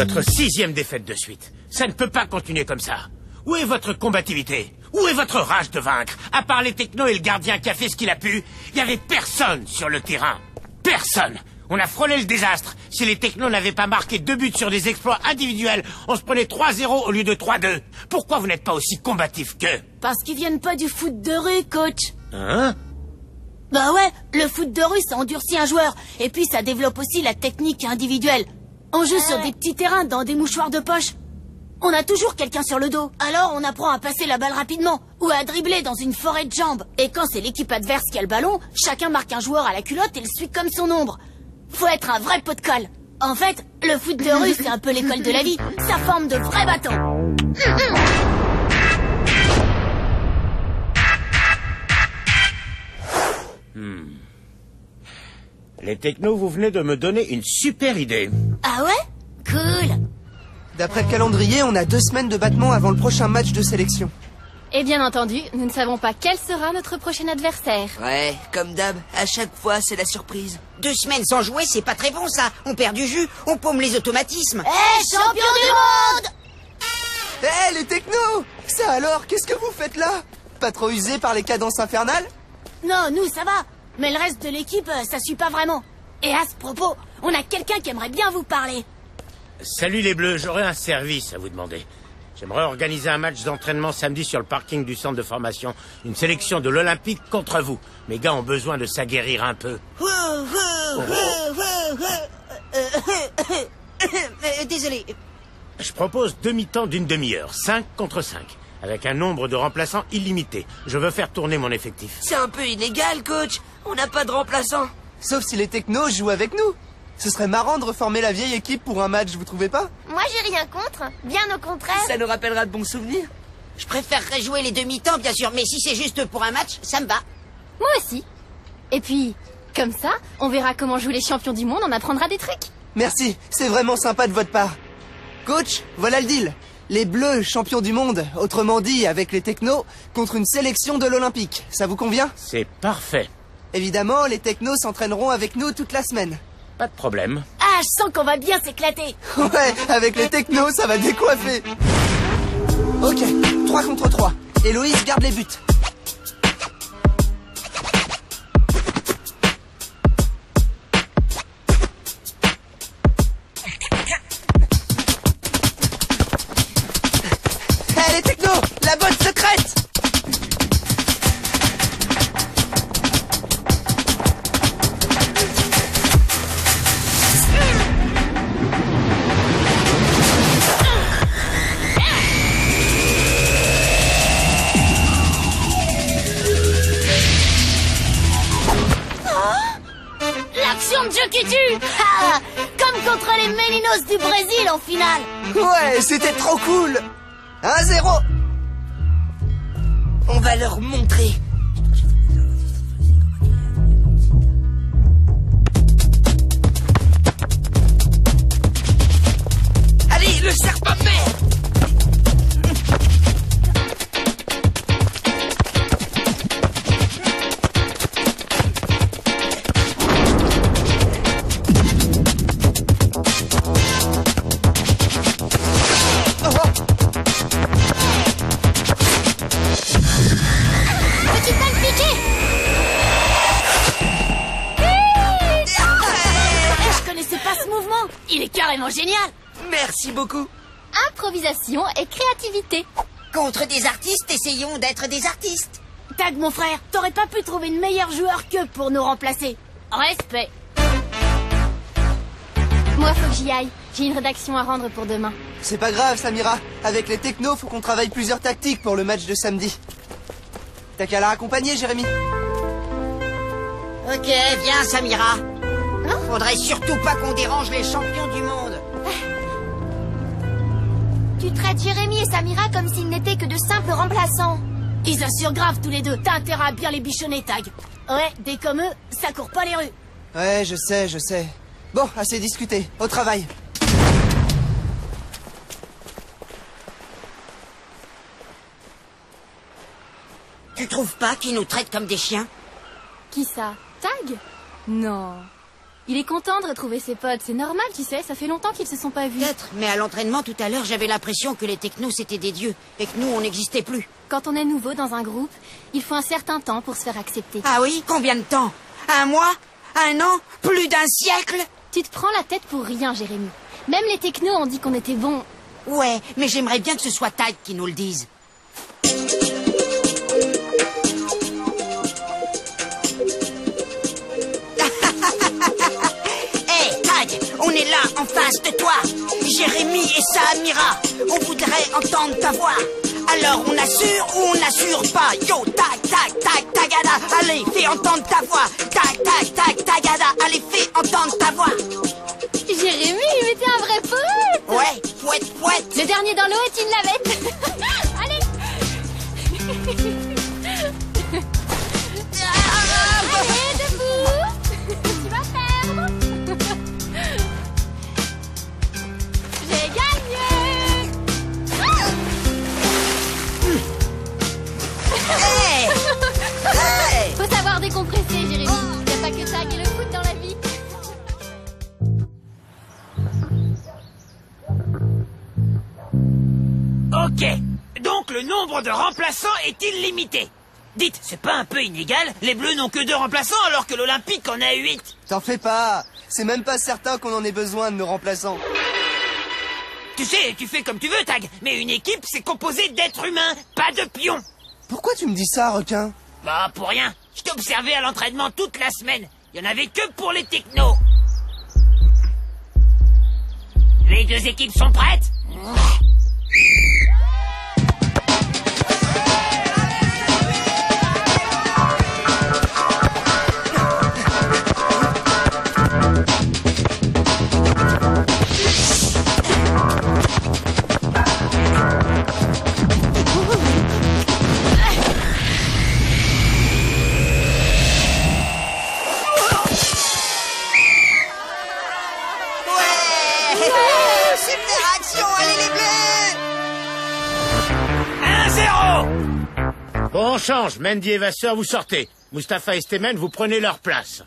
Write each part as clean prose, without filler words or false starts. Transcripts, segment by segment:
votre 6e défaite de suite. Ça ne peut pas continuer comme ça. Où est votre combativité? Où est votre rage de vaincre? À part les technos et le gardien qui a fait ce qu'il a pu, il n'y avait personne sur le terrain. Personne. On a frôlé le désastre. Si les technos n'avaient pas marqué 2 buts sur des exploits individuels, on se prenait 3-0 au lieu de 3-2. Pourquoi vous n'êtes pas aussi combatif qu'eux? Parce qu'ils viennent pas du foot de rue, coach. Hein? Bah ouais, le foot de rue, ça endurcit un joueur. Et puis ça développe aussi la technique individuelle. On joue sur des petits terrains, dans des mouchoirs de poche. On a toujours quelqu'un sur le dos. Alors on apprend à passer la balle rapidement. Ou à dribbler dans une forêt de jambes. Et quand c'est l'équipe adverse qui a le ballon, chacun marque un joueur à la culotte et le suit comme son ombre. Faut être un vrai pot de colle. En fait, le foot de rue, c'est un peu l'école de la vie. Ça forme de vrais battants. Les technos, vous venez de me donner une super idée. Ah ouais? Cool. D'après le calendrier, on a 2 semaines de battement avant le prochain match de sélection. Et bien entendu, nous ne savons pas quel sera notre prochain adversaire. Ouais, comme d'hab, à chaque fois, c'est la surprise. 2 semaines sans jouer, c'est pas très bon, ça. On perd du jus, on paume les automatismes. Champion du monde! Hé, les technos! Ça alors, qu'est-ce que vous faites là? Pas trop usé par les cadences infernales? Non, nous, ça va. Mais le reste de l'équipe, ça suit pas vraiment. Et à ce propos, on a quelqu'un qui aimerait bien vous parler. Salut les Bleus, j'aurais un service à vous demander. J'aimerais organiser un match d'entraînement samedi sur le parking du centre de formation. Une sélection de l'Olympique contre vous. Mes gars ont besoin de s'aguerrir un peu. Désolé. Je propose demi-temps d'une demi-heure, 5 contre 5, avec un nombre de remplaçants illimité. Je veux faire tourner mon effectif. C'est un peu illégal, coach. On n'a pas de remplaçant. Sauf si les technos jouent avec nous. Ce serait marrant de reformer la vieille équipe pour un match, vous trouvez pas? Moi, j'ai rien contre. Bien au contraire. Ça nous rappellera de bons souvenirs. Je préférerais jouer les demi-temps, bien sûr, mais si c'est juste pour un match, ça me va. Moi aussi. Et puis, comme ça, on verra comment jouent les champions du monde, on apprendra des trucs. Merci, c'est vraiment sympa de votre part. Coach, voilà le deal. Les Bleus, champions du monde, autrement dit avec les technos, contre une sélection de l'Olympique. Ça vous convient? C'est parfait. Évidemment, les technos s'entraîneront avec nous toute la semaine. Pas de problème. Ah, je sens qu'on va bien s'éclater. Ouais, avec les technos, ça va décoiffer. Ok, 3 contre 3. Héloïse garde les buts. Hé, les technos, la botte secrète! L'action de jeu qui tue. Ah, comme contre les Melinos du Brésil en finale. Ouais, c'était trop cool. 1-0. On va leur montrer. Allez, le serpent de mer! Petite balle piquée. Je connaissais pas ce mouvement. Il est carrément génial. Merci beaucoup. Improvisation et créativité. Contre des artistes, essayons d'être des artistes. Tag, mon frère, t'aurais pas pu trouver une meilleure joueur qu'eux pour nous remplacer. Respect. Moi, faut que j'y aille. J'ai une rédaction à rendre pour demain. C'est pas grave, Samira. Avec les technos, faut qu'on travaille plusieurs tactiques pour le match de samedi. T'as qu'à la raccompagner, Jérémy. Ok, viens, Samira. Faudrait surtout pas qu'on dérange les champions du monde. Tu traites Jérémy et Samira comme s'ils n'étaient que de simples remplaçants. Ils assurent grave tous les deux. T'as intérêt à bien les bichonner, Tag. Ouais, des comme eux, ça court pas les rues. Ouais, je sais. Bon, assez discuté. Au travail. Tu trouves pas qu'ils nous traitent comme des chiens? Qui ça? Tag? Non. Il est content de retrouver ses potes, c'est normal, tu sais, ça fait longtemps qu'ils se sont pas vus. Peut-être, mais à l'entraînement tout à l'heure, j'avais l'impression que les technos c'était des dieux et que nous on n'existait plus. Quand on est nouveau dans un groupe, il faut un certain temps pour se faire accepter. Ah oui? Combien de temps? Un mois? Un an? Plus d'un siècle? Tu te prends la tête pour rien, Jérémy. Même les technos ont dit qu'on était bons. Ouais, mais j'aimerais bien que ce soit Tag qui nous le dise. On est là, en face de toi, Jérémy et Samira. On voudrait entendre ta voix. Alors on assure ou on n'assure pas? Yo, tac, tac, tac, tagada. Allez, fais entendre ta voix. Tac, tac, tac, tagada. Allez, fais entendre ta voix. Jérémy, mais t'es un vrai poète! Ouais, poète, poète. Le dernier dans l'eau est une lavette. Allez. Allez, debout. Tu vas perdre. J'ai gagné. Hey! Hey! Faut savoir décompresser, Jérémy. Y a pas que ça et le foot dans la vie. Ok. Donc le nombre de remplaçants est illimité. Dites, c'est pas un peu inégal? Les Bleus n'ont que 2 remplaçants alors que l'Olympique en a 8. T'en fais pas. C'est même pas certain qu'on en ait besoin de nos remplaçants. Tu sais, tu fais comme tu veux, Tag. Mais une équipe, c'est composé d'êtres humains, pas de pions. Pourquoi tu me dis ça, requin? Bah, pour rien. Je t'ai observé à l'entraînement toute la semaine. Il y en avait que pour les technos. Les 2 équipes sont prêtes? Super action, allez les Bleus! 1-0. Bon, on change. Mendy et Vasseur, vous sortez. Mustapha et Stémen, vous prenez leur place.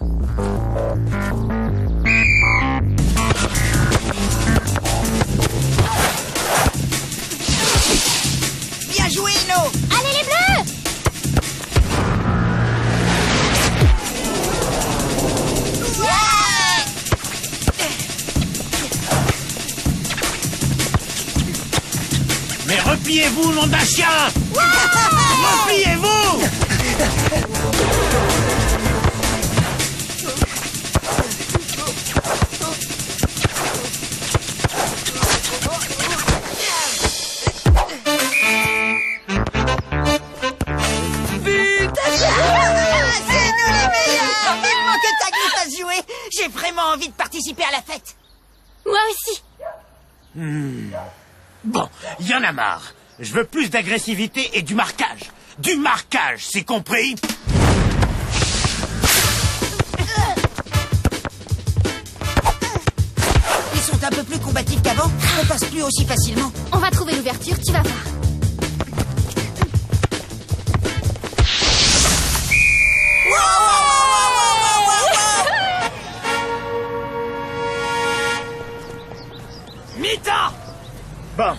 Bien joué, Lino! Allez les Bleus! Mais repliez-vous, nom d'un chien! Repliez-vous! C'est nous les meilleurs! Vivement que Tag nous fasse jouer! J'ai vraiment envie de participer à la fête! Moi aussi. Bon, y en a marre. Je veux plus d'agressivité et du marquage. Du marquage, c'est compris? Ils sont un peu plus combatifs qu'avant, on passe plus aussi facilement. On va trouver l'ouverture, tu vas voir. Mi-temps! Bon,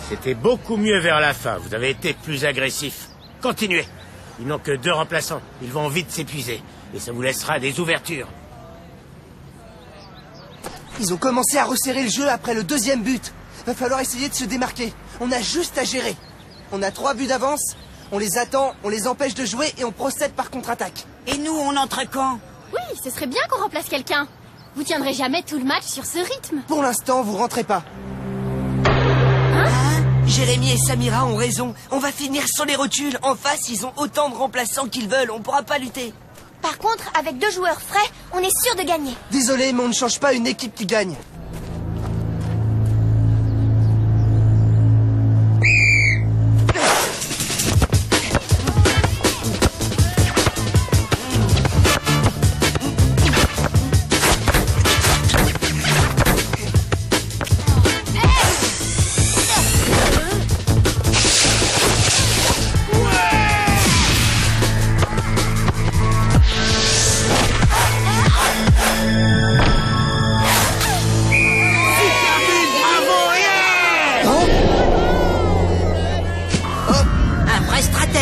c'était beaucoup mieux vers la fin. Vous avez été plus agressif. Continuez. Ils n'ont que 2 remplaçants. Ils vont vite s'épuiser. Et ça vous laissera des ouvertures. Ils ont commencé à resserrer le jeu après le 2e but. Va falloir essayer de se démarquer. On a juste à gérer. On a 3 buts d'avance. On les attend, on les empêche de jouer et on procède par contre-attaque. Et nous, on entre quand? Oui, ce serait bien qu'on remplace quelqu'un. Vous tiendrez jamais tout le match sur ce rythme. Pour l'instant, vous rentrez pas. Jérémy et Samira ont raison. On va finir sur les rotules. En face, ils ont autant de remplaçants qu'ils veulent. On pourra pas lutter. Par contre, avec 2 joueurs frais, on est sûr de gagner. Désolé, mais on ne change pas une équipe qui gagne.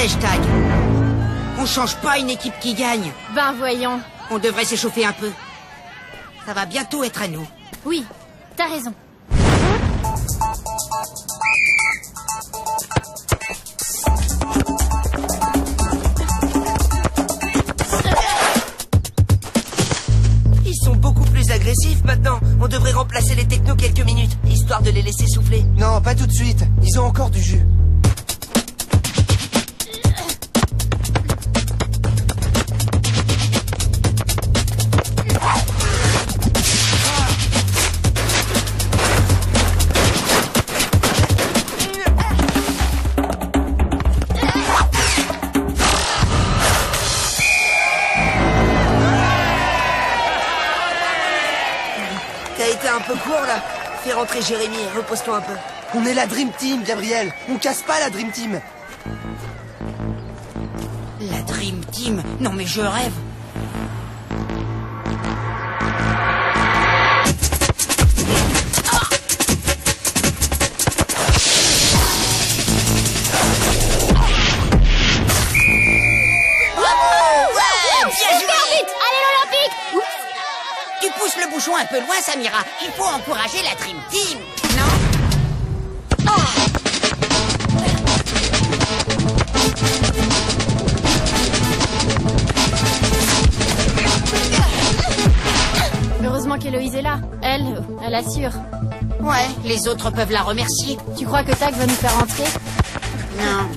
dépêche, Tag. On change pas une équipe qui gagne. Ben voyons. On devrait s'échauffer un peu. Ça va bientôt être à nous. Oui, t'as raison. Ils sont beaucoup plus agressifs maintenant. On devrait remplacer les technos quelques minutes, histoire de les laisser souffler. Non, pas tout de suite. Ils ont encore du jus. T'as été un peu court là. Fais rentrer Jérémy et repose-toi un peu. On est la Dream Team, Gabriel. On casse pas la Dream Team. La Dream Team. Non mais je rêve. Tu pousses le bouchon un peu loin, Samira. Il faut encourager la Dream Team, non? Heureusement qu'Héloïse est là. Elle assure. Ouais, les autres peuvent la remercier. Tu crois que Tag va nous faire entrer? Non.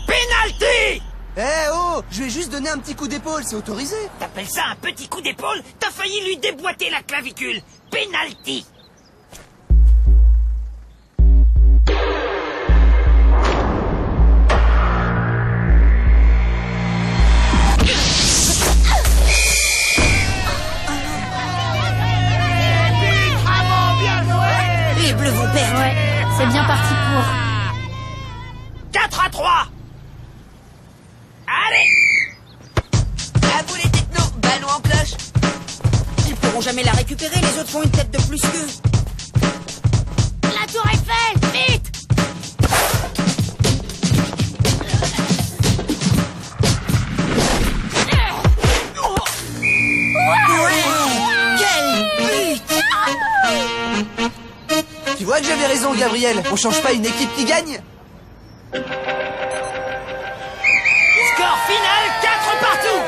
Pénalty! Eh oh, je vais juste donner un petit coup d'épaule, c'est autorisé. T'appelles ça un petit coup d'épaule? T'as failli lui déboîter la clavicule. Pénalty! Les Bleus vont perdre. Ouais, c'est bien parti pour. 4-3! Allez! À vous les technos, ballon en cloche. Ils pourront jamais la récupérer, les autres font une tête de plus qu'eux. La tour Eiffel, vite! Tu vois que j'avais raison, Gabriel. On change pas une équipe qui gagne. Score final, 4 partout!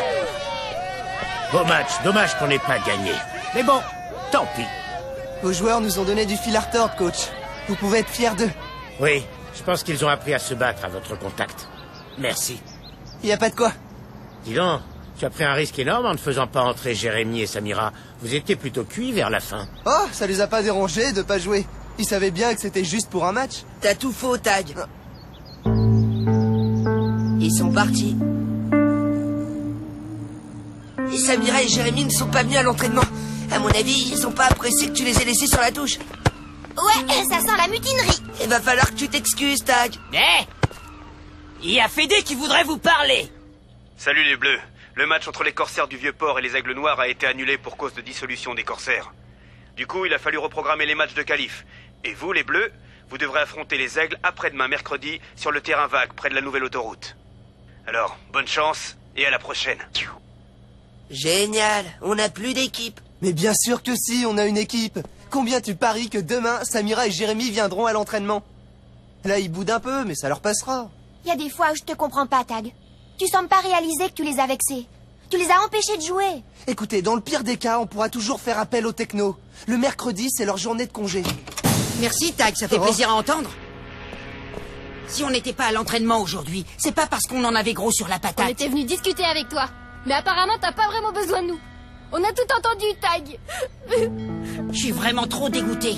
Beau match, dommage qu'on n'ait pas gagné. Mais bon, tant pis. Vos joueurs nous ont donné du fil à retordre, coach. Vous pouvez être fiers d'eux. Oui, je pense qu'ils ont appris à se battre à votre contact. Merci. Y a pas de quoi. Dis donc, tu as pris un risque énorme en ne faisant pas entrer Jérémy et Samira. Vous étiez plutôt cuits vers la fin. Oh, ça les a pas dérangés de pas jouer. Ils savaient bien que c'était juste pour un match. T'as tout faux, Tag. Ils sont partis. Et Samira et Jérémy ne sont pas venus à l'entraînement. À mon avis, ils sont pas appréciés que tu les aies laissés sur la touche. Ouais, ça sent la mutinerie. Il va falloir que tu t'excuses, Tag. Eh! Il y a Fédé qui voudrait vous parler. Salut les Bleus. Le match entre les Corsaires du Vieux-Port et les Aigles Noirs a été annulé pour cause de dissolution des Corsaires. Du coup, il a fallu reprogrammer les matchs de qualif. Et vous, les Bleus, vous devrez affronter les Aigles après-demain mercredi sur le terrain vague près de la nouvelle autoroute. Alors, bonne chance et à la prochaine. Génial, on n'a plus d'équipe. Mais bien sûr que si, on a une équipe. Combien tu paries que demain, Samira et Jérémy viendront à l'entraînement? Là, ils boudent un peu, mais ça leur passera. Il y a des fois où je te comprends pas, Tag. Tu sembles pas réaliser que tu les as vexés. Tu les as empêchés de jouer. Écoutez, dans le pire des cas, on pourra toujours faire appel aux technos. Le mercredi, c'est leur journée de congé. Merci, Tag, ça fait plaisir à entendre. Si on n'était pas à l'entraînement aujourd'hui, c'est pas parce qu'on en avait gros sur la On patate. était venu discuter avec toi. Mais apparemment, t'as pas vraiment besoin de nous. On a tout entendu, Tag. Je suis vraiment trop dégoûté.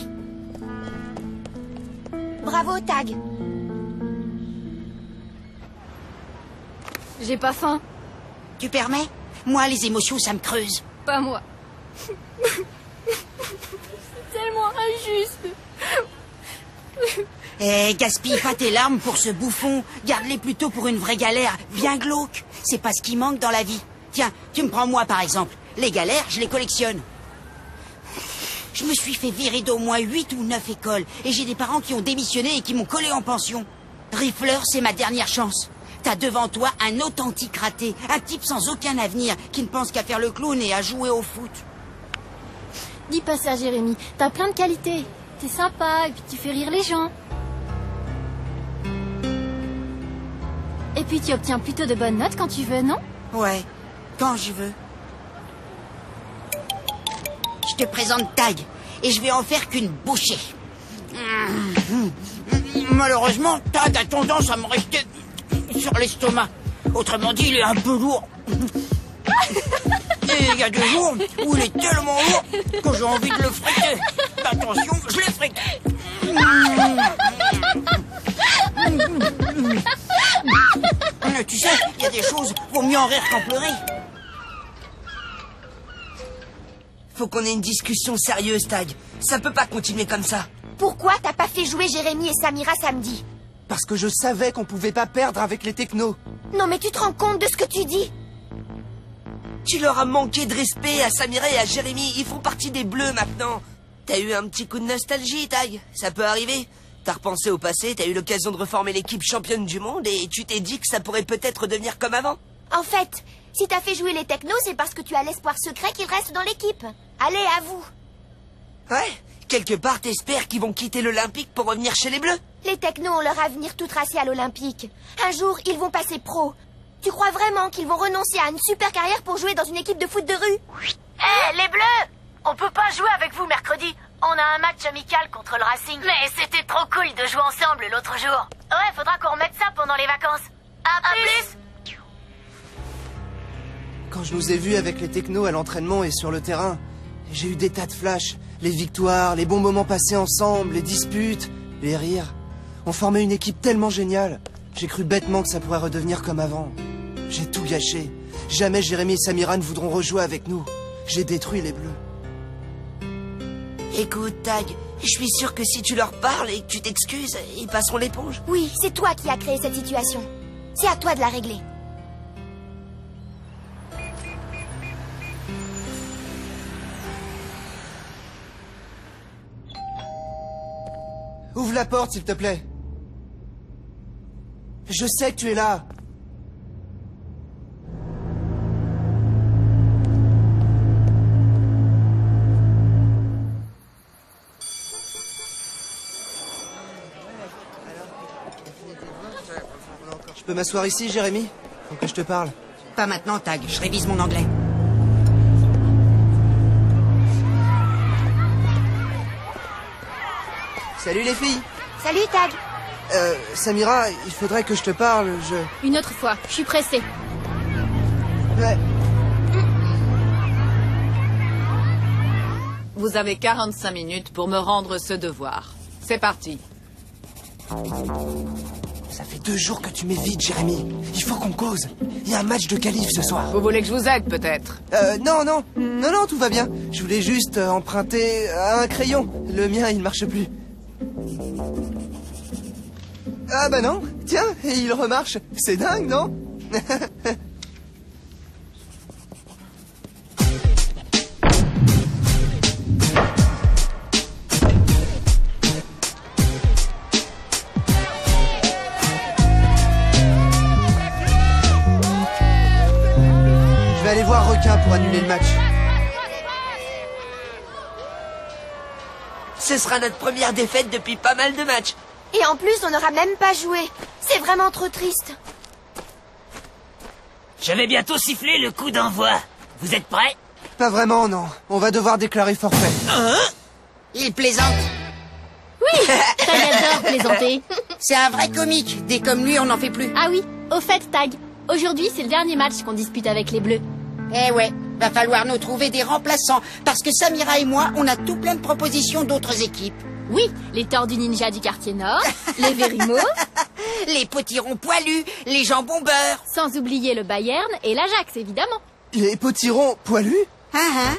Bravo, Tag. J'ai pas faim. Tu permets? Moi, les émotions, ça me creuse. Pas moi. C'est tellement injuste. Eh, gaspille pas tes larmes pour ce bouffon. Garde-les plutôt pour une vraie galère, bien glauque. C'est pas ce qui manque dans la vie. Tiens, tu me prends moi par exemple. Les galères, je les collectionne. Je me suis fait virer d'au moins 8 ou 9 écoles. Et j'ai des parents qui ont démissionné et qui m'ont collé en pension. Rifleur, c'est ma dernière chance. T'as devant toi un authentique raté. Un type sans aucun avenir, qui ne pense qu'à faire le clown et à jouer au foot. Dis pas ça, Jérémy. T'as plein de qualités. T'es sympa et puis tu fais rire les gens. Et puis tu obtiens plutôt de bonnes notes quand tu veux, non? Ouais, quand je veux. Je te présente Tag, et je vais en faire qu'une bouchée. Malheureusement, Tag a tendance à me rester sur l'estomac. Autrement dit, il est un peu lourd. Et il y a des jours où il est tellement lourd que j'ai envie de le friter. Attention, je l'ai frité. Tu sais, il y a des choses, vaut mieux en rire qu'en pleurer. Faut qu'on ait une discussion sérieuse, Tag. Ça peut pas continuer comme ça. Pourquoi t'as pas fait jouer Jérémy et Samira samedi? Parce que je savais qu'on pouvait pas perdre avec les technos. Non mais tu te rends compte de ce que tu dis? Tu leur as manqué de respect à Samira et à Jérémy. Ils font partie des Bleus maintenant. T'as eu un petit coup de nostalgie, Tag. Ça peut arriver. T'as repensé au passé, t'as eu l'occasion de reformer l'équipe championne du monde et tu t'es dit que ça pourrait peut-être devenir comme avant. En fait, si t'as fait jouer les technos, c'est parce que tu as l'espoir secret qu'ils restent dans l'équipe. Allez, avoue. Ouais, quelque part t'espères qu'ils vont quitter l'Olympique pour revenir chez les Bleus. Les technos ont leur avenir tout tracé à l'Olympique. Un jour, ils vont passer pro. Tu crois vraiment qu'ils vont renoncer à une super carrière pour jouer dans une équipe de foot de rue? Hé, les Bleus! On peut pas jouer avec vous mercredi. On a un match amical contre le Racing. Mais c'était trop cool de jouer ensemble l'autre jour. Ouais, faudra qu'on remette ça pendant les vacances. À plus! Quand je nous ai vus avec les technos à l'entraînement et sur le terrain, j'ai eu des tas de flashs. Les victoires, les bons moments passés ensemble, les disputes, les rires. On formait une équipe tellement géniale. J'ai cru bêtement que ça pourrait redevenir comme avant. J'ai tout gâché. Jamais Jérémy et Samira ne voudront rejouer avec nous. J'ai détruit les Bleus. Écoute, Tag, je suis sûr que si tu leur parles et que tu t'excuses, ils passeront l'éponge. Oui, c'est toi qui as créé cette situation. C'est à toi de la régler. Ouvre la porte, s'il te plaît. Je sais que tu es là. Je peux m'asseoir ici, Jérémy? Faut que je te parle. Pas maintenant, Tag, je révise mon anglais. Salut les filles. Salut, Tag. Samira, il faudrait que je te parle, Une autre fois, je suis pressée. Ouais. Vous avez 45 minutes pour me rendre ce devoir. C'est parti. Ça fait 2 jours que tu m'évites, Jérémy. Il faut qu'on cause. Il y a un match de qualif ce soir. Vous voulez que je vous aide, peut-être? Non, tout va bien. Je voulais juste emprunter un crayon. Le mien, il marche plus. Ah bah non, tiens, il remarche. C'est dingue, non? Je vais aller voir Requin pour annuler le match. Ce sera notre première défaite depuis pas mal de matchs. Et en plus, on n'aura même pas joué. C'est vraiment trop triste. Je vais bientôt siffler le coup d'envoi. Vous êtes prêts? Pas vraiment, non. On va devoir déclarer forfait. Il plaisante. Oui, Tag adore plaisanter. C'est un vrai comique. Des comme lui, on n'en fait plus. Ah oui, au fait, Tag, aujourd'hui c'est le dernier match qu'on dispute avec les Bleus. Eh ouais, va falloir nous trouver des remplaçants. Parce que Samira et moi, on a tout plein de propositions d'autres équipes. Oui, les Tordus Ninja du quartier Nord, les Vérimo, Les potirons poilus, les jambons beurre. sans oublier le Bayern et l'Ajax, évidemment. Les potirons poilus? Hein.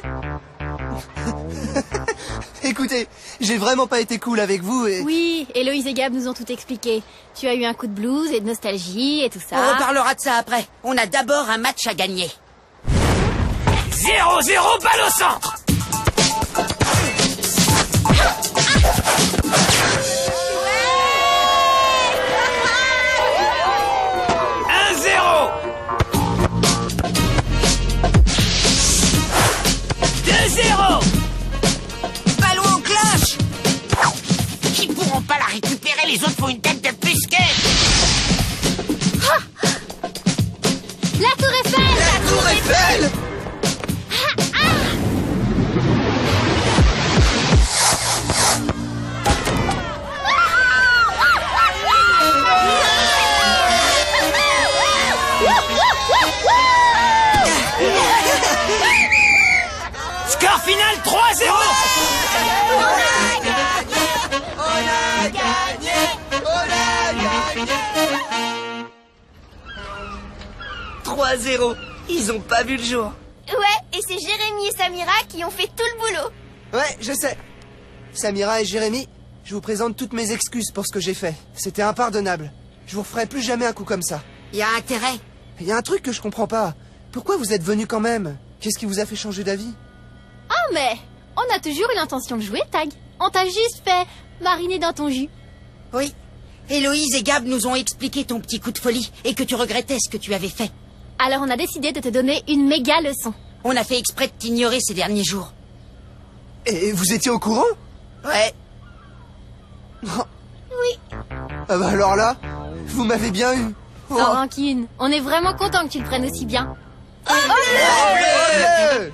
Écoutez, j'ai vraiment pas été cool avec vous et... Oui, Héloïse et Gab nous ont tout expliqué. Tu as eu un coup de blues et de nostalgie et tout ça. On reparlera de ça après. On a d'abord un match à gagner. 0-0, balle au centre. les autres font une tête de pesquet. La tour Eiffel! La tour Eiffel! Score final 3-0. On a gagné. On a gagné. 3-0. Ils ont pas vu le jour. Ouais, et c'est Jérémy et Samira qui ont fait tout le boulot. Ouais, je sais. Samira et Jérémy, je vous présente toutes mes excuses pour ce que j'ai fait. C'était impardonnable. Je vous referai plus jamais un coup comme ça. Y a intérêt. Il y a un truc que je comprends pas. Pourquoi vous êtes venus quand même? Qu'est-ce qui vous a fait changer d'avis? Oh mais on a toujours eu l'intention de jouer, Tag. On t'a juste fait mariner dans ton jus. Oui. Héloïse et Gab nous ont expliqué ton petit coup de folie et que tu regrettais ce que tu avais fait. Alors on a décidé de te donner une méga leçon. On a fait exprès de t'ignorer ces derniers jours. Et vous étiez au courant? Ouais. Oui. Ah bah alors là, vous m'avez bien eu. Oh. Sans rancune. On est vraiment content que tu le prennes aussi bien. Allez